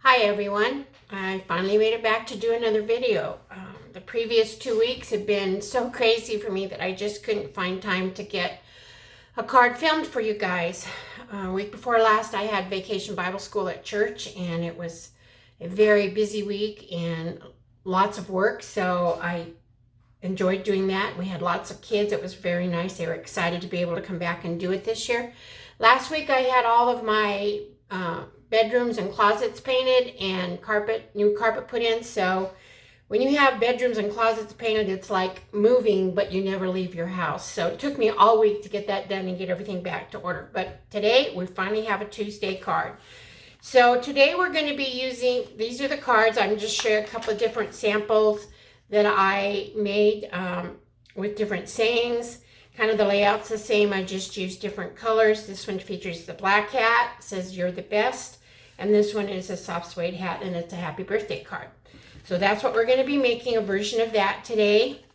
Hi everyone, I finally made it back to do another video. The previous 2 weeks have been so crazy for me that I just couldn't find time to get a card filmed for you guys. Week before last I had Vacation Bible School at church and it was a very busy week and lots of work, so I enjoyed doing that. We had lots of kids. It was very nice. They were excited to be able to come back and do it this year. Last week I had all of my bedrooms and closets painted and new carpet put in. So when you have bedrooms and closets painted, it's like moving, but you never leave your house. So it took me all week to get that done and get everything back to order. But today we finally have a Tuesday card. So today we're going to be using, these are the cards. I'm just showing a couple of different samples that I made with different sayings. Kind of the layout's the same. I just used different colors. This one features the black hat, says you're the best. And this one is a soft suede hat and it's a happy birthday card. So that's what we're going to be making, a version of that today.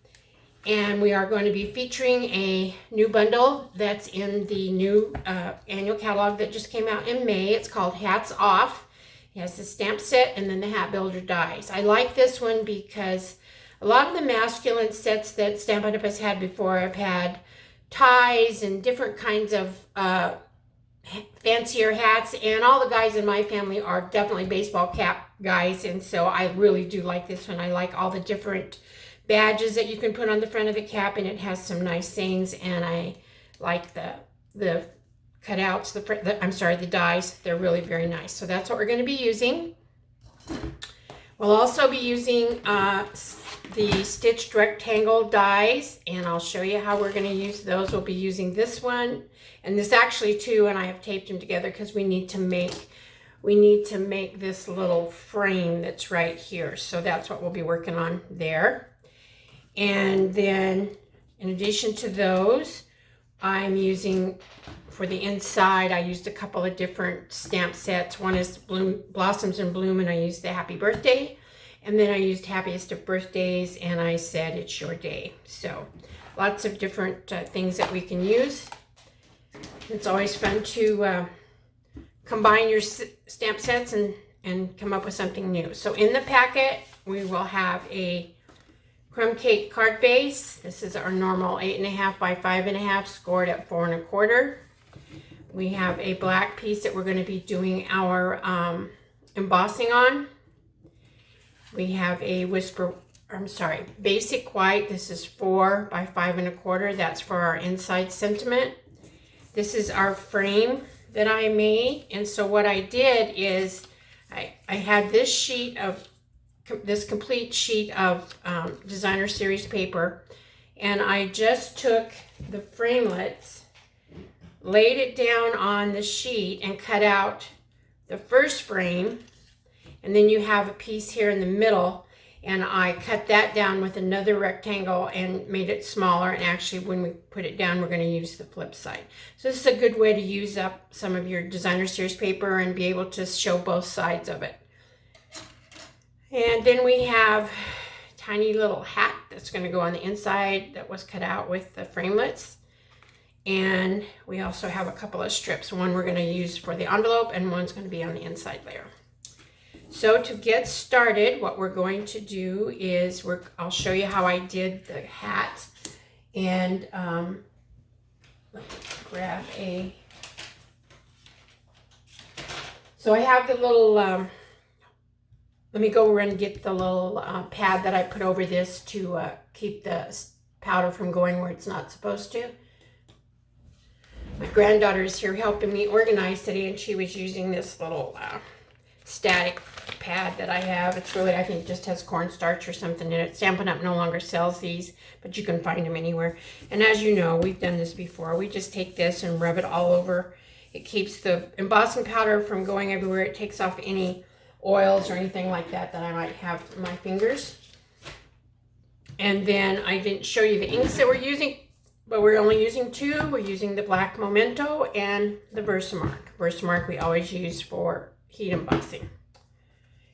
And we are going to be featuring a new bundle that's in the new annual catalog that just came out in May. It's called Hats Off. It has the stamp set and then the hat builder dies. I like this one because a lot of the masculine sets that Stampin' Up! Has had before have had ties and different kinds of fancier hats, and all the guys in my family are definitely baseball cap guys, and so I really do like this one. I like all the different badges that you can put on the front of the cap, and it has some nice sayings, and I like the cutouts, the dies. They're really very nice. So that's what we're going to be using. We'll also be using the stitched rectangle dies, and I'll show you how we're going to use those. We'll be using this one and this actually too, and I have taped them together because we need to make this little frame that's right here. So that's what we'll be working on there. And then in addition to those, I'm using for the inside, I used a couple of different stamp sets. One is Blossoms in Bloom, and I used the Happy Birthday. And then I used Happiest of Birthdays, and I said it's your day. So lots of different things that we can use. It's always fun to combine your stamp sets and come up with something new. So in the packet, we will have a crumb cake card base. This is our normal 8.5 by 5.5, scored at 4 1/4. We have a black piece that we're going to be doing our embossing on. We have a basic white. This is 4 by 5 1/4. That's for our inside sentiment. This is our frame that I made. And so what I did is I had this complete sheet of designer series paper, and I just took the framelets, laid it down on the sheet, and cut out the first frame. And then you have a piece here in the middle, and I cut that down with another rectangle and made it smaller. And actually, when we put it down, we're going to use the flip side. So this is a good way to use up some of your designer series paper and be able to show both sides of it. And then we have a tiny little hat that's going to go on the inside that was cut out with the framelets. And we also have a couple of strips. One we're going to use for the envelope, and one's going to be on the inside layer. So to get started, what we're going to do is I'll show you how I did the hat. And let me grab so I have the little, let me go over and get the little pad that I put over this to keep the powder from going where it's not supposed to. My granddaughter is here helping me organize today, and she was using this little static pad that I have. It's really, I think, just has cornstarch or something in it. Stampin' Up! No longer sells these, but you can find them anywhere. And as you know, we've done this before. We just take this and rub it all over. It keeps the embossing powder from going everywhere. It takes off any oils or anything like that I might have in my fingers. And then I didn't show you the inks that we're using, but we're only using two. We're using the black Memento and the Versamark. Versamark we always use for heat embossing.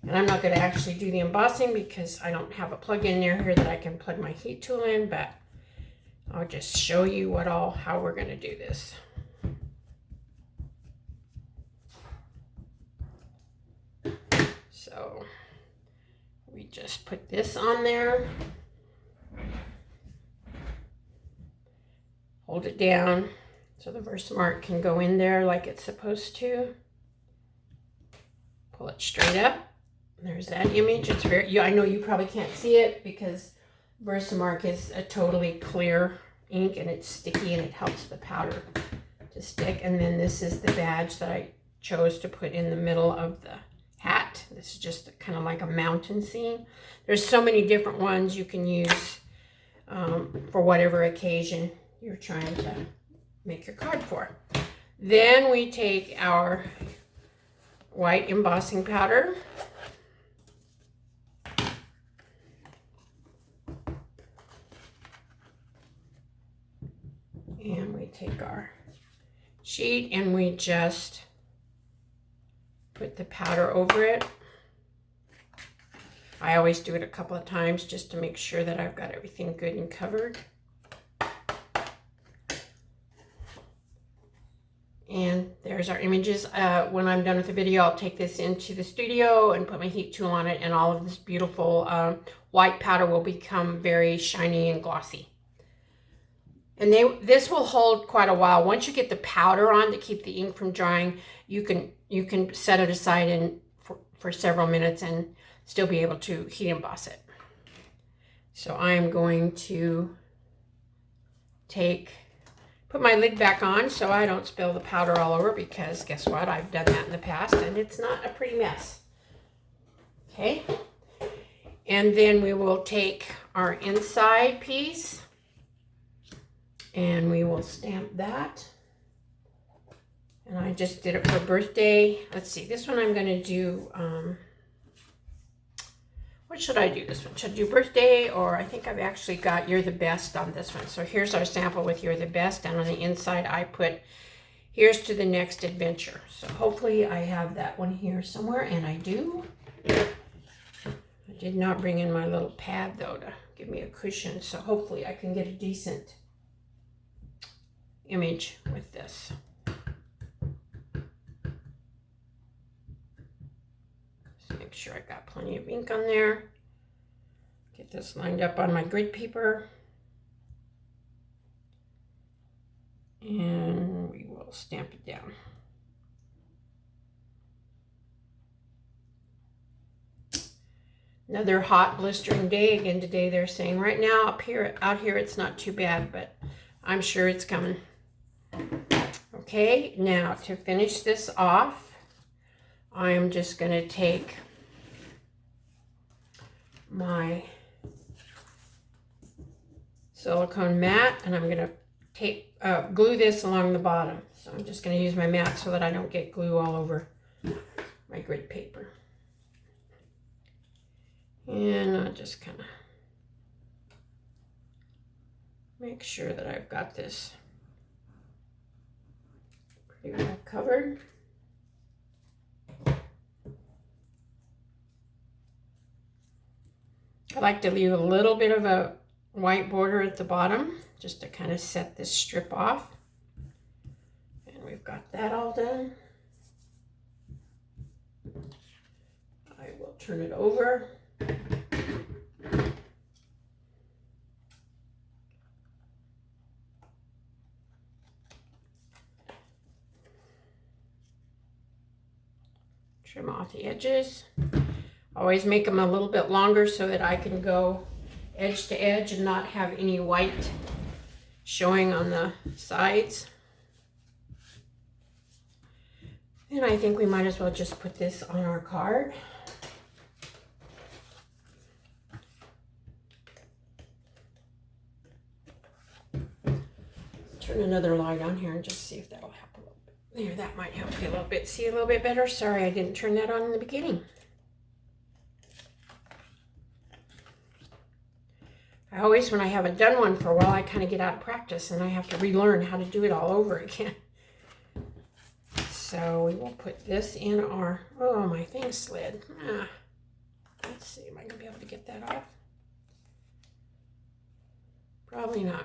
And I'm not going to actually do the embossing because I don't have a plug-in near here that I can plug my heat tool in, but I'll just show you how we're going to do this. So we just put this on there. Hold it down so the Versamark can go in there like it's supposed to. Pull it straight up. There's that image. It's very, I know you probably can't see it because Versamark is a totally clear ink and it's sticky and it helps the powder to stick. And then this is the badge that I chose to put in the middle of the hat. This is just kind of like a mountain scene. There's so many different ones you can use for whatever occasion you're trying to make your card for. Then we take our white embossing powder. And we take our sheet and we just put the powder over it. I always do it a couple of times just to make sure that I've got everything good and covered. And there's our images. When I'm done with the video, I'll take this into the studio and put my heat tool on it, and all of this beautiful white powder will become very shiny and glossy. And this will hold quite a while. Once you get the powder on to keep the ink from drying, you can set it aside for several minutes and still be able to heat emboss it. So I'm going to put my lid back on so I don't spill the powder all over, because guess what? I've done that in the past and it's not a pretty mess. Okay. And then we will take our inside piece and we will stamp that. And I just did it for birthday. Let's see, this one I'm going to do, what should I do this one? Should I do birthday, or I think I've actually got You're the Best on this one. So here's our sample with You're the Best, and on the inside I put Here's to the Next Adventure. So hopefully I have that one here somewhere, and I do. I did not bring in my little pad though to give me a cushion, so hopefully I can get a decent image with this. Just make sure I got plenty of ink on there. Get this lined up on my grid paper. And we will stamp it down. Another hot blistering day again today, they're saying. Right now out here it's not too bad, but I'm sure it's coming. Okay, now to finish this off, I am just going to take my silicone mat and I'm going to glue this along the bottom. So I'm just going to use my mat so that I don't get glue all over my grid paper. And I'll just kind of make sure that I've got this pretty well covered. I like to leave a little bit of a white border at the bottom just to kind of set this strip off. And we've got that all done. I will turn it over. Trim off the edges. Always make them a little bit longer so that I can go edge to edge and not have any white showing on the sides. And I think we might as well just put this on our card. Turn another light on here and just see if that'll help a little bit. There, that might help you a little bit. See a little bit better? Sorry, I didn't turn that on in the beginning. I always, when I haven't done one for a while, I kind of get out of practice and I have to relearn how to do it all over again. So we will put this in our, oh, my thing slid. Let's see, am I going to be able to get that off? Probably not.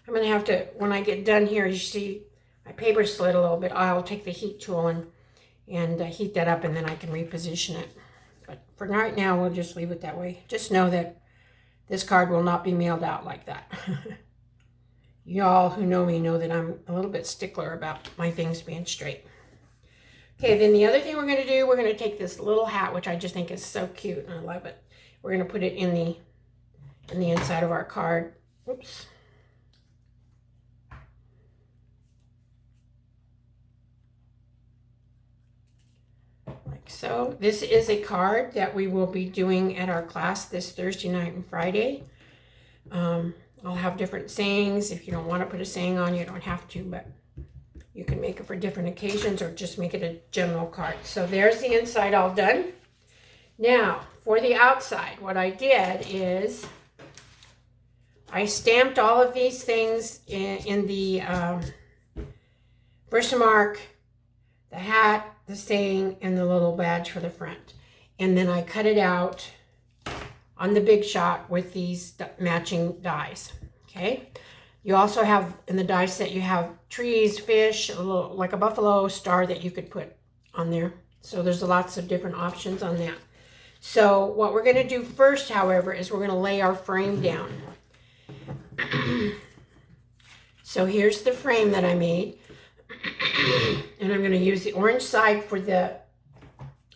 I'm going to have to, when I get done here, you see my paper slid a little bit. I'll take the heat tool and heat that up, and then I can reposition it. But for right now, we'll just leave it that way. Just know that this card will not be mailed out like that. Y'all who know me know that I'm a little bit stickler about my things being straight. Okay, then the other thing we're going to do, we're going to take this little hat, which I just think is so cute, and I love it. We're going to put it in the inside of our card. Oops. Like so. This is a card that we will be doing at our class this Thursday night and Friday. I'll have different sayings. If you don't want to put a saying on, you don't have to, but you can make it for different occasions or just make it a general card. So there's the inside all done. Now, for the outside, what I did is I stamped all of these things in the Versamark, the hat, the saying, and the little badge for the front. And then I cut it out on the Big Shot with these matching dies. Okay. You also have, in the die set, you have trees, fish, a little, like a buffalo star that you could put on there. So there's lots of different options on that. So what we're going to do first, however, is we're going to lay our frame down. So here's the frame that I made. And I'm going to use the orange side for the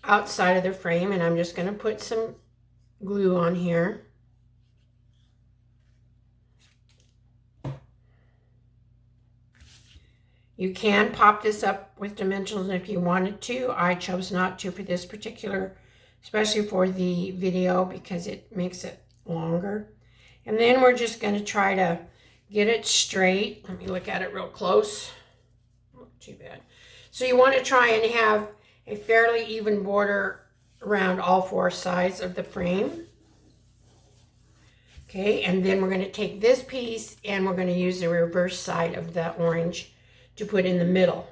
outside of the frame. And I'm just going to put some glue on here. You can pop this up with dimensionals if you wanted to. I chose not to for this particular, especially for the video, because it makes it longer. And then we're just going to try to get it straight. Let me look at it real close. Not too bad. So you want to try and have a fairly even border around all four sides of the frame. Okay, and then we're going to take this piece and we're going to use the reverse side of the orange to put in the middle.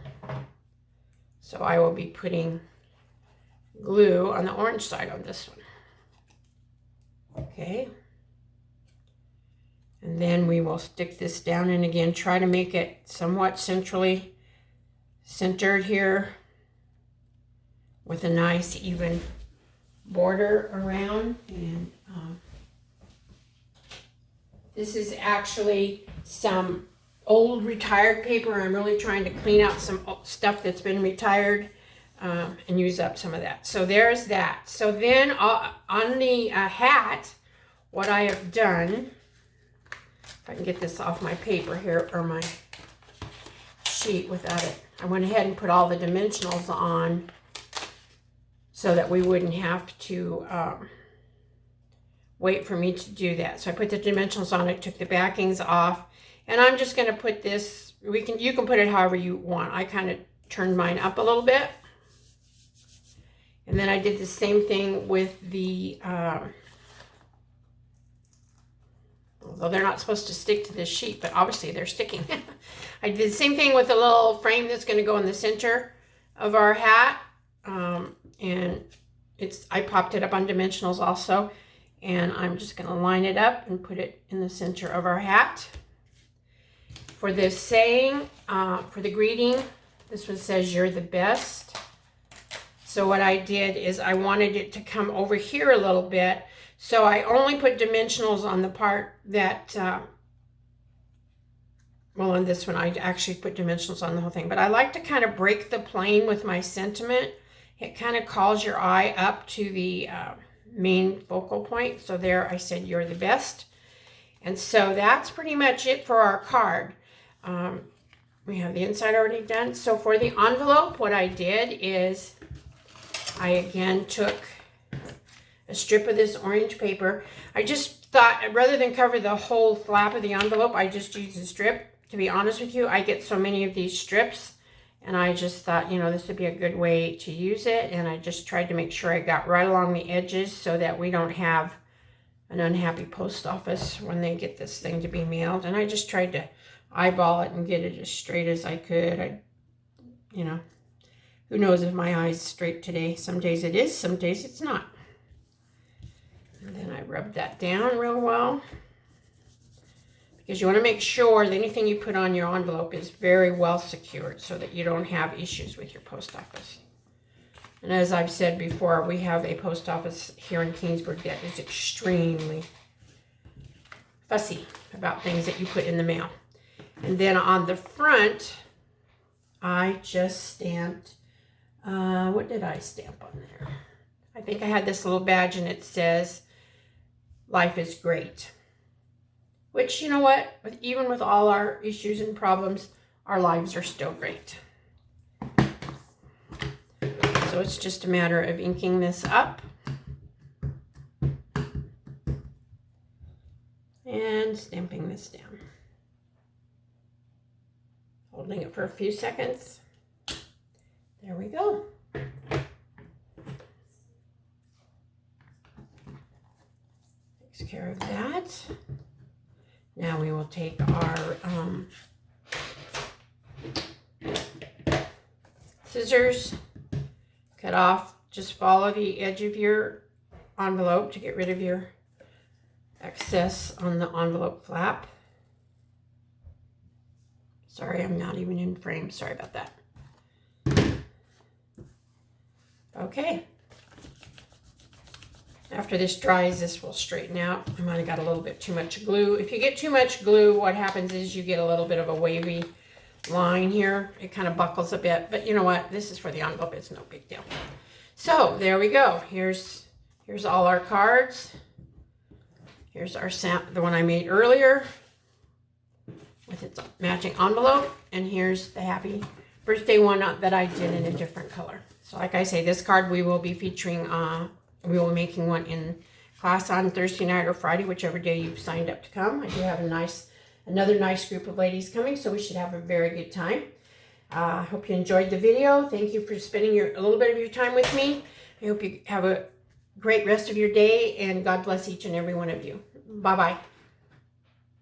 So I will be putting glue on the orange side on this one. Okay. And then we will stick this down, and again, try to make it somewhat centrally centered here with a nice even border around. And this is actually some old retired paper. I'm really trying to clean out some stuff that's been retired and use up some of that. So there's that. So then on the hat, what I have done, if I can get this off my paper here, or my sheet without it, I went ahead and put all the dimensionals on so that we wouldn't have to wait for me to do that. So I put the dimensionals on, I took the backings off, and I'm just going to put this, you can put it however you want. I kind of turned mine up a little bit. And then I did the same thing with the, although they're not supposed to stick to this sheet, but obviously they're sticking. I did the same thing with the little frame that's going to go in the center of our hat. And I popped it up on dimensionals also. And I'm just going to line it up and put it in the center of our hat. For this saying, for the greeting, this one says, "You're the best." So what I did is I wanted it to come over here a little bit. So I only put dimensionals on the part that, well, on this one, I actually put dimensionals on the whole thing. But I like to kind of break the plane with my sentiment. It kind of calls your eye up to the main focal point. So there I said, "You're the best." And so that's pretty much it for our card. We have the inside already done. So for the envelope, what I did is I again took a strip of this orange paper. I just thought, rather than cover the whole flap of the envelope, I just used a strip. To be honest with you, I get so many of these strips, and I just thought, you know, this would be a good way to use it. And I just tried to make sure I got right along the edges so that we don't have an unhappy post office when they get this thing to be mailed. And I just tried to eyeball it and get it as straight as I could. You know, who knows if my eye's straight today. Some days it is, some days it's not. And then I rub that down real well, because you want to make sure that anything you put on your envelope is very well secured so that you don't have issues with your post office. And as I've said before, we have a post office here in Kingsburg that is extremely fussy about things that you put in the mail. And then on the front, I just stamped, what did I stamp on there? I think I had this little badge and it says, "Life is great." Which, you know what? Even with all our issues and problems, our lives are still great. So it's just a matter of inking this up. And stamping this down. Holding it for a few seconds. There we go. Takes care of that. Now we will take our scissors, cut off, just follow the edge of your envelope to get rid of your excess on the envelope flap. Sorry, I'm not even in frame. Sorry about that. Okay. After this dries, this will straighten out. I might have got a little bit too much glue. If you get too much glue, what happens is you get a little bit of a wavy line here. It kind of buckles a bit, but you know what? This is for the envelope. It's no big deal. So there we go. Here's all our cards. Here's our the one I made earlier with its matching envelope. And here's the happy birthday one that I did in a different color. So like I say, this card we will be featuring, we will be making one in class on Thursday night or Friday, whichever day you've signed up to come. I do have another nice group of ladies coming, so we should have a very good time. I hope you enjoyed the video. Thank you for spending a little bit of your time with me. I hope you have a great rest of your day, and God bless each and every one of you. Bye-bye.